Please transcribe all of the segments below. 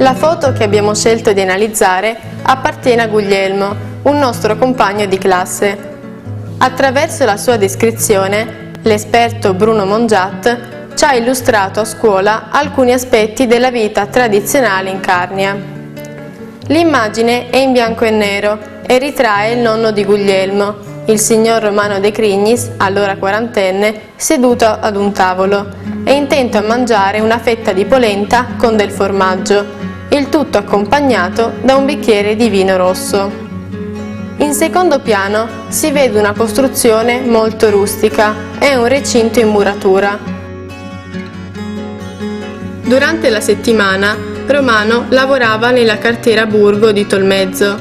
La foto che abbiamo scelto di analizzare appartiene a Guglielmo, un nostro compagno di classe. Attraverso la sua descrizione, l'esperto Bruno Mongiat ci ha illustrato a scuola alcuni aspetti della vita tradizionale in Carnia. L'immagine è in bianco e nero e ritrae il nonno di Guglielmo, il signor Romano De Crignis, allora quarantenne, seduto ad un tavolo e intento a mangiare una fetta di polenta con del formaggio, il tutto accompagnato da un bicchiere di vino rosso. In secondo piano si vede una costruzione molto rustica e un recinto in muratura. Durante la settimana, Romano lavorava nella cartiera Burgo di Tolmezzo.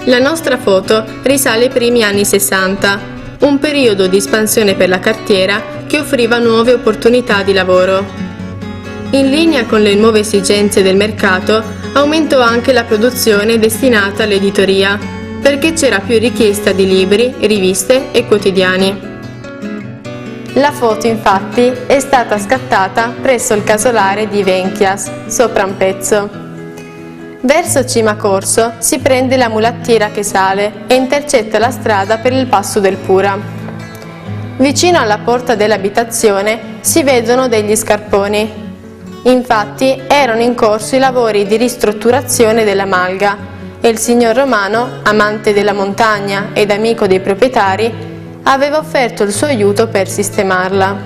La nostra foto risale ai primi anni 60, un periodo di espansione per la cartiera che offriva nuove opportunità di lavoro. In linea con le nuove esigenze del mercato, aumentò anche la produzione destinata all'editoria, perché c'era più richiesta di libri, riviste e quotidiani. La foto infatti è stata scattata presso il casolare di Venchias, sopra Ampezzo. Verso Cima Corso si prende la mulattiera che sale e intercetta la strada per il passo del Pura. Vicino alla porta dell'abitazione si vedono degli scarponi. Infatti erano in corso i lavori di ristrutturazione della malga e il signor Romano, amante della montagna ed amico dei proprietari, aveva offerto il suo aiuto per sistemarla.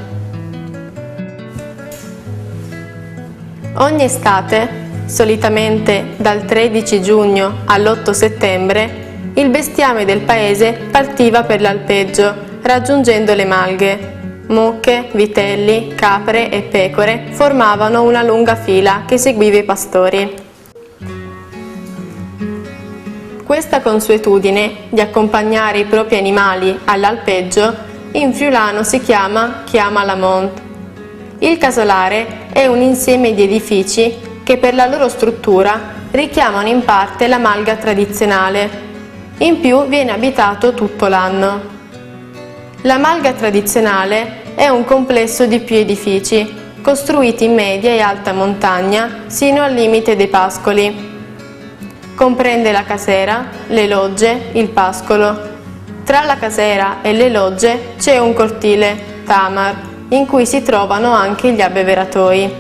Ogni estate, solitamente dal 13 giugno all'8 settembre, il bestiame del paese partiva per l'alpeggio, raggiungendo le malghe. Mucche, vitelli, capre e pecore formavano una lunga fila che seguiva i pastori. Questa consuetudine di accompagnare i propri animali all'alpeggio in friulano si chiama chiama la mont. Il casolare è un insieme di edifici che per la loro struttura richiamano in parte la malga tradizionale. In più viene abitato tutto l'anno. La malga tradizionale è un complesso di più edifici, costruiti in media e alta montagna sino al limite dei pascoli. Comprende la casera, le logge, il pascolo. Tra la casera e le logge c'è un cortile, Tamar, in cui si trovano anche gli abbeveratoi.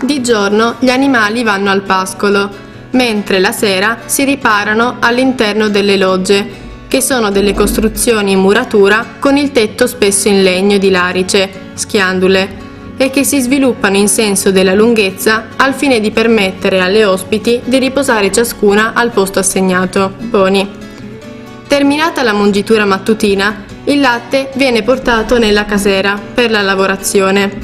Di giorno gli animali vanno al pascolo, mentre la sera si riparano all'interno delle logge, che sono delle costruzioni in muratura con il tetto spesso in legno di larice, schiandule, e che si sviluppano in senso della lunghezza al fine di permettere alle ospiti di riposare ciascuna al posto assegnato, poni. Terminata la mungitura mattutina, il latte viene portato nella casera per la lavorazione.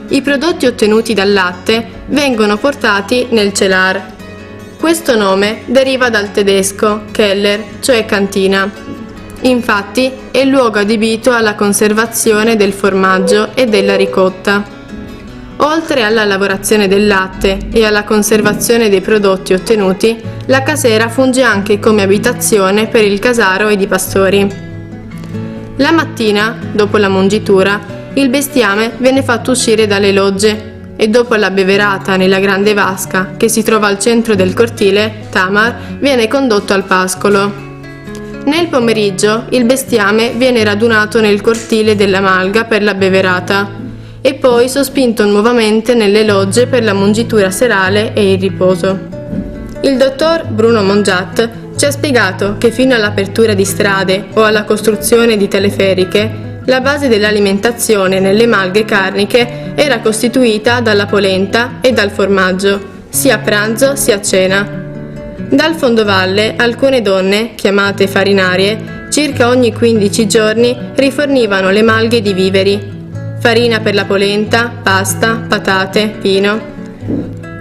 I prodotti ottenuti dal latte vengono portati nel celar. Questo nome deriva dal tedesco Keller, cioè cantina. Infatti è il luogo adibito alla conservazione del formaggio e della ricotta. Oltre alla lavorazione del latte e alla conservazione dei prodotti ottenuti, la casera funge anche come abitazione per il casaro ed i pastori. La mattina, dopo la mungitura, il bestiame viene fatto uscire dalle logge e dopo la beverata nella grande vasca che si trova al centro del cortile, Tamar, viene condotto al pascolo. Nel pomeriggio il bestiame viene radunato nel cortile della malga per la beverata e poi sospinto nuovamente nelle logge per la mungitura serale e il riposo. Il dottor Bruno Mongiat ci ha spiegato che fino all'apertura di strade o alla costruzione di teleferiche, la base dell'alimentazione nelle malghe carniche era costituita dalla polenta e dal formaggio, sia a pranzo sia a cena. Dal fondovalle alcune donne, chiamate farinarie, circa ogni 15 giorni rifornivano le malghe di viveri, farina per la polenta, pasta, patate, vino.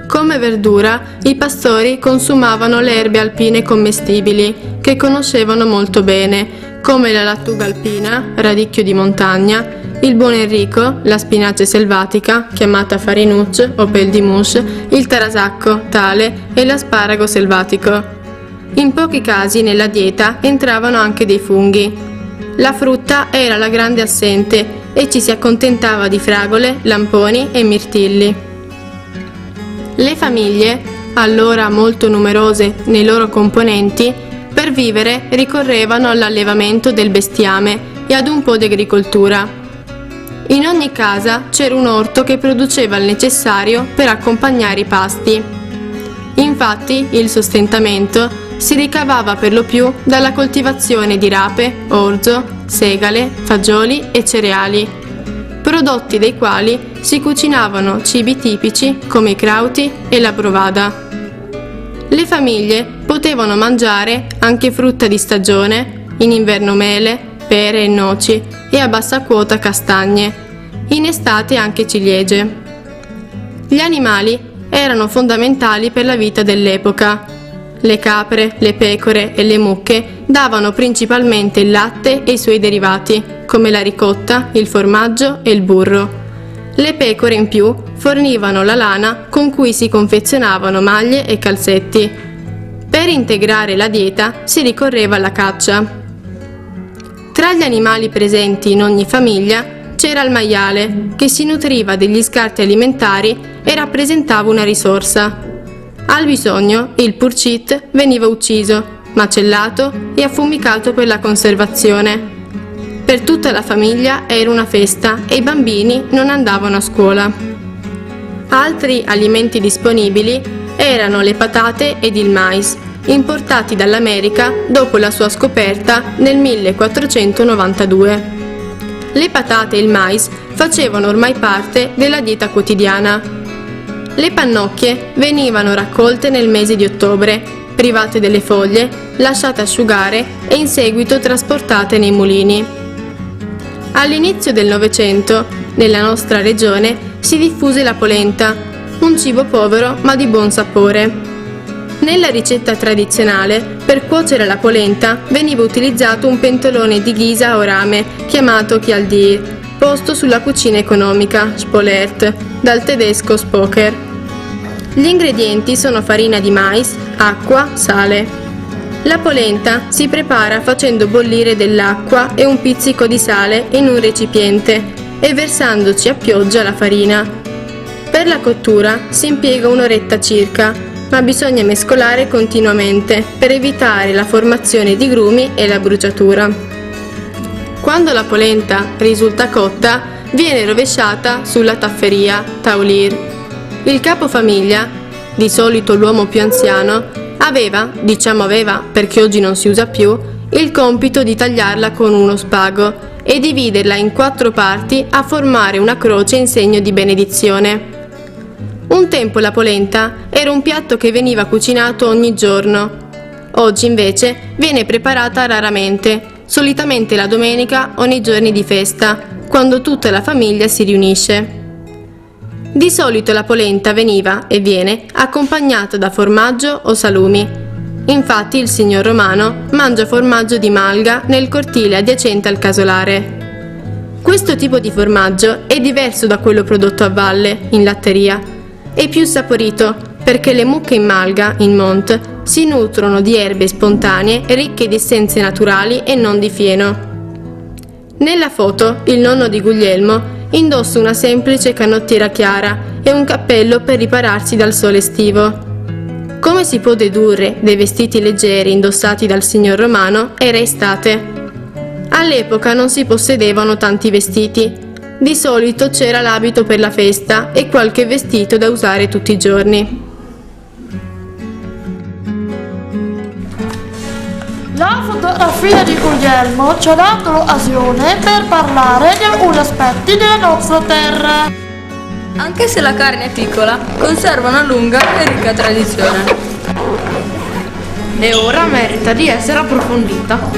Come verdura, i pastori consumavano le erbe alpine commestibili, che conoscevano molto bene, come la lattuga alpina, radicchio di montagna, il buon Enrico, la spinace selvatica, chiamata farinuccio o pel di mouche, il tarasacco, tale, e l'asparago selvatico. In pochi casi nella dieta entravano anche dei funghi. La frutta era la grande assente e ci si accontentava di fragole, lamponi e mirtilli. Le famiglie allora molto numerose nei loro componenti, per vivere ricorrevano all'allevamento del bestiame e ad un po' di agricoltura. In ogni casa c'era un orto che produceva il necessario per accompagnare i pasti. Infatti il sostentamento si ricavava per lo più dalla coltivazione di rape, orzo, segale, fagioli e cereali, prodotti dei quali si cucinavano cibi tipici come i crauti e la brovada. Le famiglie potevano mangiare anche frutta di stagione, in inverno mele, pere e noci e a bassa quota castagne, in estate anche ciliegie. Gli animali erano fondamentali per la vita dell'epoca. Le capre, le pecore e le mucche davano principalmente il latte e i suoi derivati, come la ricotta, il formaggio e il burro. Le pecore in più fornivano la lana con cui si confezionavano maglie e calzetti. Per integrare la dieta si ricorreva alla caccia. Tra gli animali presenti in ogni famiglia c'era il maiale, che si nutriva degli scarti alimentari e rappresentava una risorsa. Al bisogno, il purcit veniva ucciso, macellato e affumicato per la conservazione. Per tutta la famiglia era una festa e i bambini non andavano a scuola. Altri alimenti disponibili erano le patate ed il mais, importati dall'America dopo la sua scoperta nel 1492. Le patate e il mais facevano ormai parte della dieta quotidiana. Le pannocchie venivano raccolte nel mese di ottobre, private delle foglie, lasciate asciugare e in seguito trasportate nei mulini. All'inizio del Novecento, nella nostra regione, si diffuse la polenta, un cibo povero ma di buon sapore. Nella ricetta tradizionale, per cuocere la polenta veniva utilizzato un pentolone di ghisa o rame chiamato chialdir, posto sulla cucina economica, Spolert, dal tedesco Spoker. Gli ingredienti sono farina di mais, acqua, sale. La polenta si prepara facendo bollire dell'acqua e un pizzico di sale in un recipiente e versandoci a pioggia la farina. Per la cottura si impiega un'oretta circa, ma bisogna mescolare continuamente per evitare la formazione di grumi e la bruciatura. Quando la polenta risulta cotta, viene rovesciata sulla tafferia, taulir. Il capofamiglia, di solito l'uomo più anziano, aveva perché oggi non si usa più, il compito di tagliarla con uno spago e dividerla in 4 parti a formare una croce in segno di benedizione. Un tempo la polenta era un piatto che veniva cucinato ogni giorno. Oggi invece viene preparata raramente, solitamente la domenica o nei giorni di festa, quando tutta la famiglia si riunisce. Di solito la polenta veniva e viene accompagnata da formaggio o salumi. Infatti il signor Romano mangia formaggio di malga nel cortile adiacente al casolare. Questo tipo di formaggio è diverso da quello prodotto a valle, in latteria. È più saporito perché le mucche in malga, in Mont, si nutrono di erbe spontanee ricche di essenze naturali e non di fieno. Nella foto il nonno di Guglielmo indossa una semplice canottiera chiara e un cappello per ripararsi dal sole estivo. Come si può dedurre dai vestiti leggeri indossati dal signor Romano, era estate. All'epoca non si possedevano tanti vestiti. Di solito c'era l'abito per la festa e qualche vestito da usare tutti i giorni. La fotografia di Guglielmo ci ha dato l'occasione per parlare di alcuni aspetti della nostra terra. Anche se la carne è piccola, conserva una lunga e ricca tradizione. E ora merita di essere approfondita.